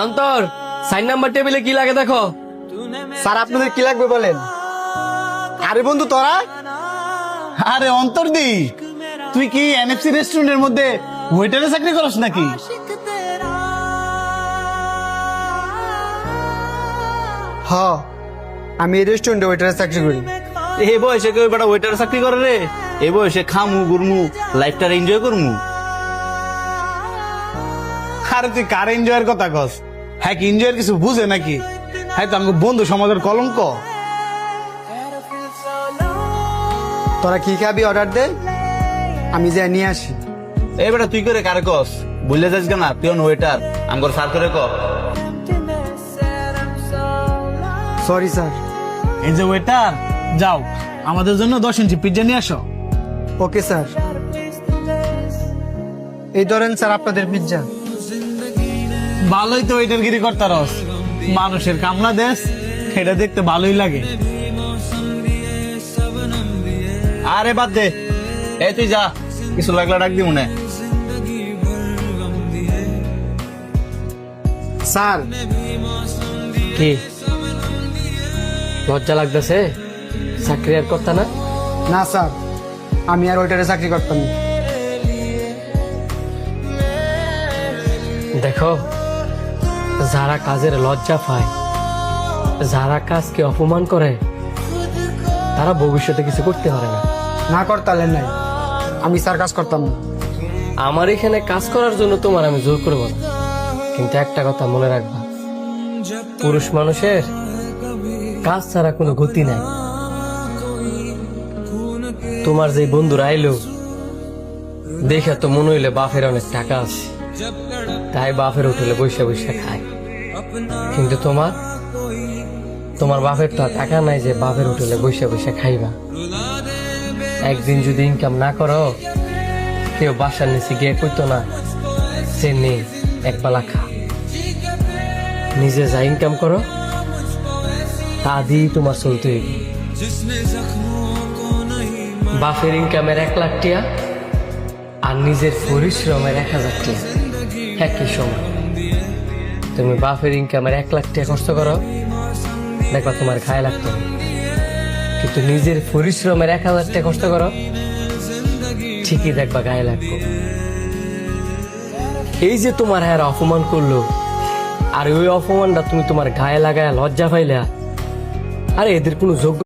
প্রান্তর, sign number টেবিলে কি লাগে দেখো। স্যার আপনাদের কি লাগবে বলেন। আরে বন্ধু তোরা, আরে অন্তর দি, তুই কি এনএফসি রেস্টুরেন্টের মধ্যে ওয়েটারে চাকরি করস নাকি? হ আমি এই রেস্টুরেন্টে ওয়েটারে চাকরি করি। এই বয়সে কেউ বেটা ওয়েটারে চাকরি করে রে? এই বয়সে খামু ঘুরমু, লাইফটা এনজয় করমু। আরে তুই কার এনজয়ের কথা কস? হ্যাঁ কি এনজয়ের কিছু বুঝে নাকি? হ্যাঁ তো আমাকে বন্ধু সমাজের কলঙ্ক। তোরা কি খাবি অর্ডার দে, আমি যাই নিয়ে আসি। এই বেটা তুই করে কারে কস? বুঝলে যাস না তুই ওয়েটার, আমার সার করে ক। Sorry sir. এই যে ওয়েটার, যাও আমাদের জন্য 10 ইঞ্চি পিজ্জা নিয়ে আসো। Okay sir. এই ধরেন স্যার আপনাদের পিজ্জা। ভালোই তো ওয়েটার গিরি করতারস, মানুষের কামলা দেশ, এটা দেখতে ভালোই লাগে। আরে বাদ দে, এই তুই যা, কিছু লাগলে ডাক দি মনে। স্যার কি লজ্জা লাগতেছে? চাকরি আর করতা না? না স্যার, আমি আর ওয়েটারে চাকরি করতাম না। দেখো, যারা কাজের লজ্জা পায়, যারা কাজকে অপমান করে, তারা ভবিষ্যতে কিছু করতে পারে না। না করতালেন নাই, আমি স্যার কাজ করতাম না। আমার এখানে কাজ করার জন্য তোমার আমি জোর করবো না, কিন্তু একটা কথা মনে রাখবা, পুরুষ মানুষের কাজ ছাড়া কোনো গতি নাই। তোমার যে বন্ধুরা আইলো, দেখে তো মনে হইলে বাপের অনেক টাকা আছে, তাই বাপের হোটেলে বসে বসে খায়। কিন্তু তোমার বাপের তো আর টাকা নাই যে বাপের হোটেলে বসে বসে খাইবা। একদিন যদি ইনকাম না করো, কেউ বাসার নিচে গিয়ে কইতো না সে নেই এক বেলা খা। নিজে যা ইনকাম করো তা দিয়ে তোমার চলতে হইবে। বাপের ইনকামের 1 লাখ টিয়া আর নিজের পরিশ্রমের 1000 টিয়া একই সময়। তুমি বাপের ইনকামের 1 লাখ টিয়া খরচ করো, দেখবা তোমার গায়ে লাগতো না। কিন্তু নিজের পরিশ্রমের 1000 টাকা খরচ করো, ঠিকই দেখবা গায়ে লাগবে। এই যে তোমার হ্যাঁ অপমান করলো, আর ওই অপমানটা তুমি তোমার গায়ে লাগায় লজ্জা পাইলা, আরে এদের কোনো যোগ্য